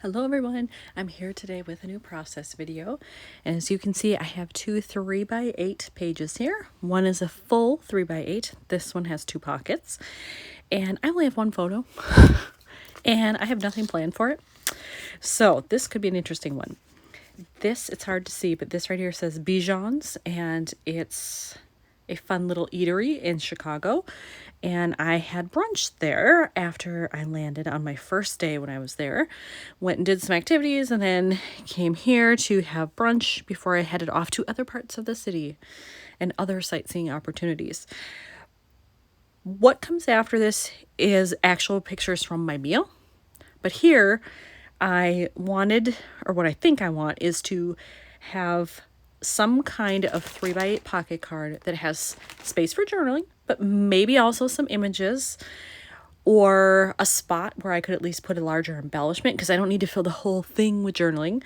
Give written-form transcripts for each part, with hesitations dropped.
Hello everyone, I'm here today with a new process video, and as you can see I have two 3x8 pages here. One is a full 3x8, this one has two pockets, and I only have one photo and I have nothing planned for it, so this could be an interesting one. It's hard to see, but this right here says Bijan's, and it's a fun little eatery in Chicago. And I had brunch there after I landed on my first day when I was there. Went and did some activities and then came here to have brunch before I headed off to other parts of the city and other sightseeing opportunities. What comes after this is actual pictures from my meal. But here I wanted, or what I think I want, is to have some kind of 3x8 pocket card that has space for journaling, but maybe also some images or a spot where I could at least put a larger embellishment, because I don't need to fill the whole thing with journaling.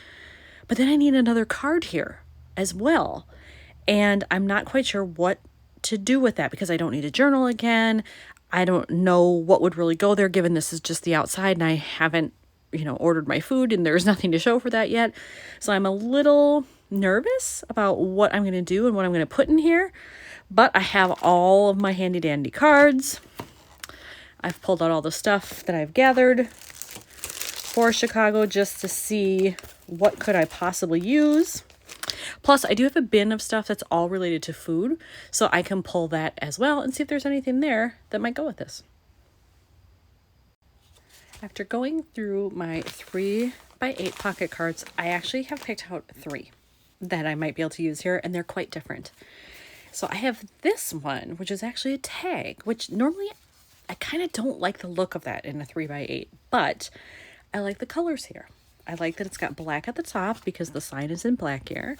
But then I need another card here as well. And I'm not quite sure what to do with that because I don't need a journal again. I don't know what would really go there, given this is just the outside and I haven't ordered my food and there's nothing to show for that yet. So I'm a little nervous about what I'm going to do and what I'm going to put in here, but I have all of my handy dandy cards. I've pulled out all the stuff that I've gathered for Chicago just to see what could I possibly use. Plus, I do have a bin of stuff that's all related to food, so I can pull that as well and see if there's anything there that might go with this. After going through my 3x8 pocket cards, I actually have picked out three that I might be able to use here, and they're quite different. So I have this one, which is actually a tag, which normally I kind of don't like the look of that in a 3x8, but I like the colors here. I like that it's got black at the top because the sign is in black here,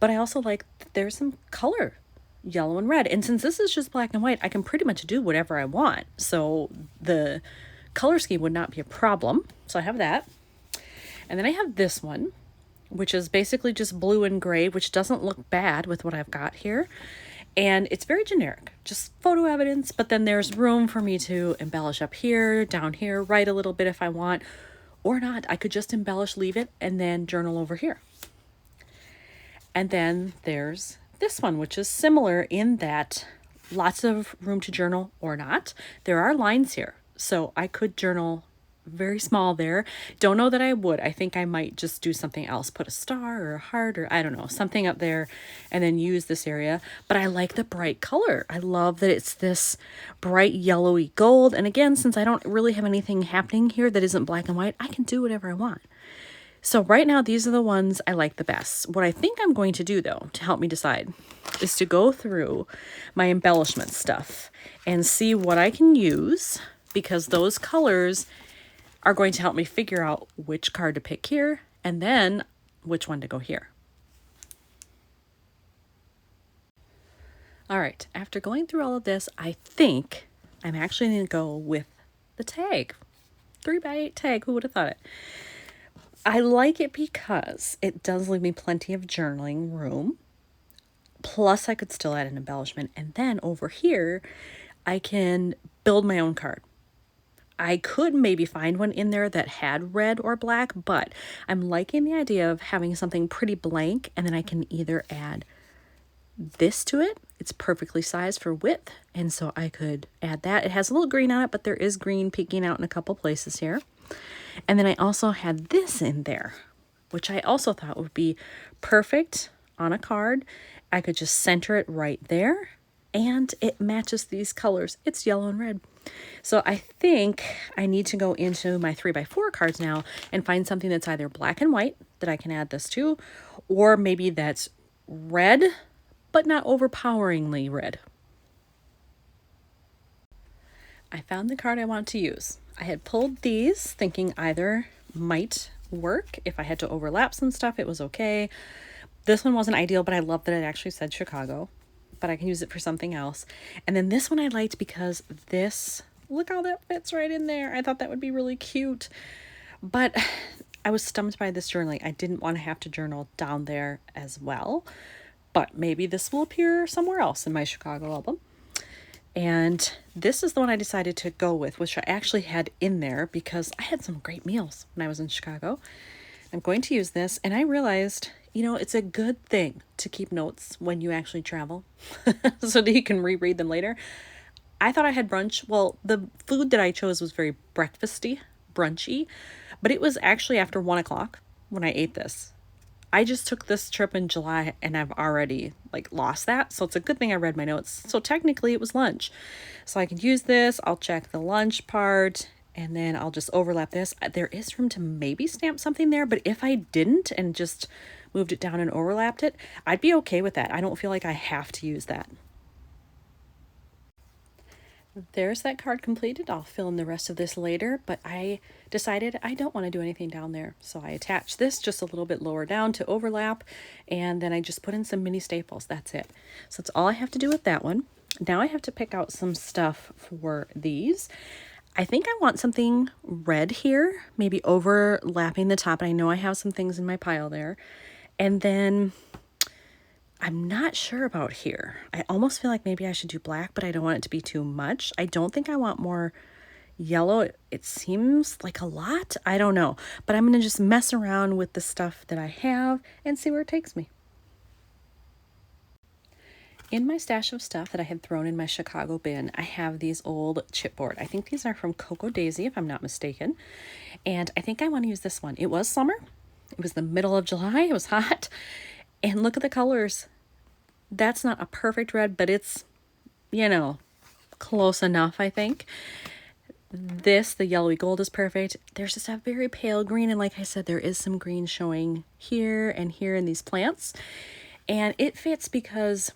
but I also like that there's some color, yellow and red. And since this is just black and white, I can pretty much do whatever I want. So the color scheme would not be a problem. So I have that. And then I have this one, which is basically just blue and gray, which doesn't look bad with what I've got here. And it's very generic, just photo evidence, but then there's room for me to embellish up here, down here, write a little bit if I want, or not. I could just embellish, leave it, and then journal over here. And then there's this one, which is similar in that lots of room to journal or not. There are lines here, so I could journal very small there. Don't know that I would. I think I might just do something else, put a star or a heart or I don't know, something up there, and then use this area. But I like the bright color. I love that it's this bright yellowy gold. And again, since I don't really have anything happening here that isn't black and white, I can do whatever I want. So right now, these are the ones I like the best. What I think I'm going to do, though, to help me decide, is to go through my embellishment stuff and see what I can use, because those colors are going to help me figure out which card to pick here and then which one to go here. All right, after going through all of this, I think I'm actually going to go with the tag. 3x8 tag, who would have thought it? I like it because it does leave me plenty of journaling room. Plus, I could still add an embellishment. And then over here, I can build my own card. I could maybe find one in there that had red or black, but I'm liking the idea of having something pretty blank, and then I can either add this to it. It's perfectly sized for width, and so I could add that. It has a little green on it, but there is green peeking out in a couple places here. And then I also had this in there, which I also thought would be perfect on a card. I could just center it right there, and it matches these colors. It's yellow and red. So I think I need to go into my 3x4 cards now and find something that's either black and white that I can add this to, or maybe that's red, but not overpoweringly red. I found the card I want to use. I had pulled these thinking either might work. If I had to overlap some stuff, it was okay. This one wasn't ideal, but I love that it actually said Chicago, but I can use it for something else. And then this one I liked because this, look how that fits right in there. I thought that would be really cute, but I was stumped by this journaling. I didn't want to have to journal down there as well, but maybe this will appear somewhere else in my Chicago album. And this is the one I decided to go with, which I actually had in there because I had some great meals when I was in Chicago. I'm going to use this, and I realized, you know, it's a good thing to keep notes when you actually travel so that you can reread them later. I thought I had brunch. Well, the food that I chose was very breakfasty, brunchy, but it was actually after 1 o'clock when I ate this. I just took this trip in July and I've already like lost that. So it's a good thing I read my notes. So technically it was lunch. So I could use this. I'll check the lunch part and then I'll just overlap this. There is room to maybe stamp something there, but if I didn't and just moved it down and overlapped it, I'd be okay with that. I don't feel like I have to use that. There's that card completed. I'll fill in the rest of this later, but I decided I don't want to do anything down there. So I attached this just a little bit lower down to overlap, and then I just put in some mini staples. That's it. So that's all I have to do with that one. Now I have to pick out some stuff for these. I think I want something red here, maybe overlapping the top. And I know I have some things in my pile there. And then I'm not sure about here. I almost feel like maybe I should do black, but I don't want it to be too much. I don't think I want more yellow. It seems like a lot. I don't know. But I'm going to just mess around with the stuff that I have and see where it takes me. In my stash of stuff that I had thrown in my Chicago bin, I have these old chipboard. I think these are from Cocoa Daisy, if I'm not mistaken. And I think I want to use this one. It was summer. It was the middle of July. It was hot. And look at the colors. That's not a perfect red, but it's, you know, close enough, I think. This, the yellowy gold, is perfect. There's just a very pale green. And like I said, there is some green showing here and here in these plants. And it fits because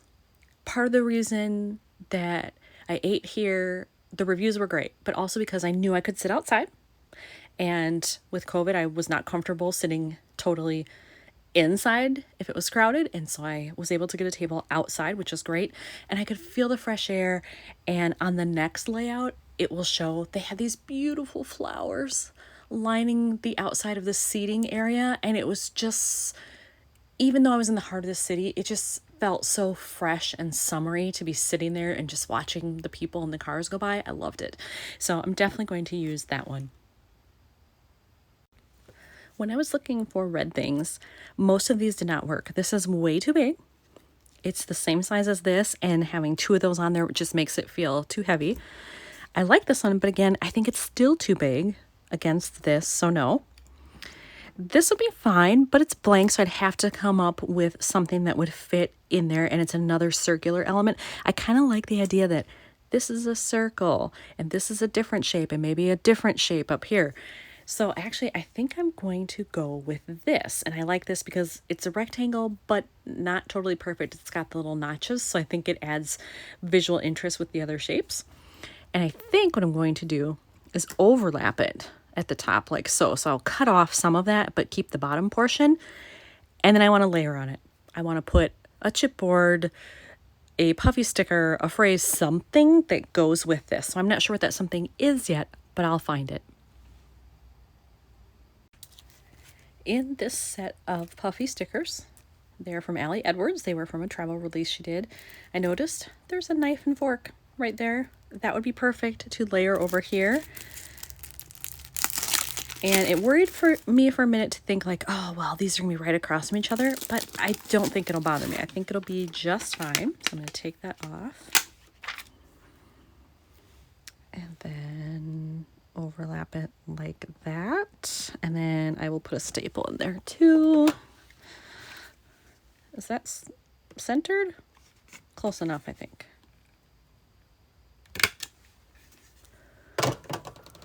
part of the reason that I ate here, the reviews were great, but also because I knew I could sit outside. And with COVID, I was not comfortable sitting totally inside if it was crowded, and so I was able to get a table outside, which was great, and I could feel the fresh air. And on the next layout, it will show they had these beautiful flowers lining the outside of the seating area, and it was just, even though I was in the heart of the city, it just felt so fresh and summery to be sitting there and just watching the people and the cars go by. I loved it. So I'm definitely going to use that one. When I was looking for red things, most of these did not work. This is way too big. It's the same size as this, and having two of those on there just makes it feel too heavy. I like this one, but again, I think it's still too big against this, so no. This would be fine, but it's blank, so I'd have to come up with something that would fit in there, and it's another circular element. I kind of like the idea that this is a circle, and this is a different shape, and maybe a different shape up here. So actually, I think I'm going to go with this. And I like this because it's a rectangle, but not totally perfect. It's got the little notches, so I think it adds visual interest with the other shapes. And I think what I'm going to do is overlap it at the top like so. So I'll cut off some of that, but keep the bottom portion. And then I want to layer on it. I want to put a chipboard, a puffy sticker, a phrase, something that goes with this. So I'm not sure what that something is yet, but I'll find it. In this set of puffy stickers, they're from Allie Edwards. They were from a travel release she did. I noticed there's a knife and fork right there. That would be perfect to layer over here. And it worried for me for a minute to think like, oh, well, these are going to be right across from each other. But I don't think it'll bother me. I think it'll be just fine. So I'm going to take that off. And then overlap it like that, and then I will put a staple in there too. Is that centered? Close enough, I think.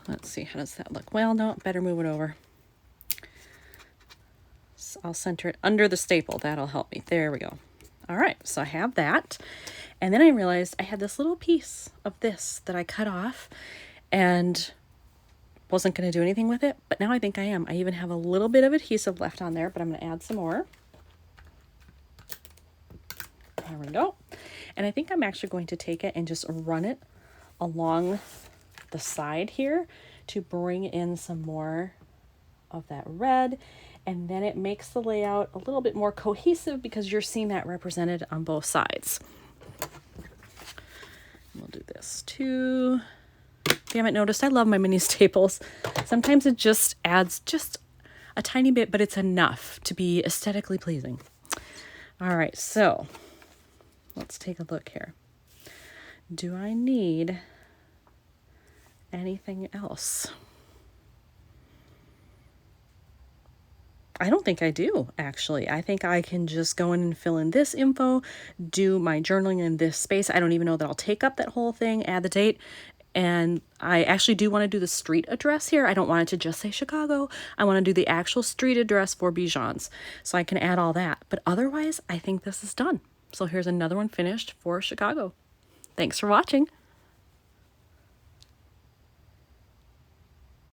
Let's see, how does that look? Well, no, better move it over. So I'll center it under the staple. That'll help me. There we go. All right, so I have that. And then I realized I had this little piece of this that I cut off and wasn't going to do anything with it, but now I think I am. I even have a little bit of adhesive left on there, but I'm going to add some more. There we go. And I think I'm actually going to take it and just run it along the side here to bring in some more of that red. And then it makes the layout a little bit more cohesive because you're seeing that represented on both sides. We'll we'll do this too. If you haven't noticed, I love my mini staples. Sometimes it just adds just a tiny bit, but it's enough to be aesthetically pleasing. All right, so let's take a look here. Do I need anything else? I don't think I do, actually. I think I can just go in and fill in this info, do my journaling in this space. I don't even know that I'll take up that whole thing, add the date. And I actually do want to do the street address here. I don't want it to just say Chicago. I want to do the actual street address for Bijan's, so I can add all that. But otherwise, I think this is done. So here's another one finished for Chicago. Thanks for watching.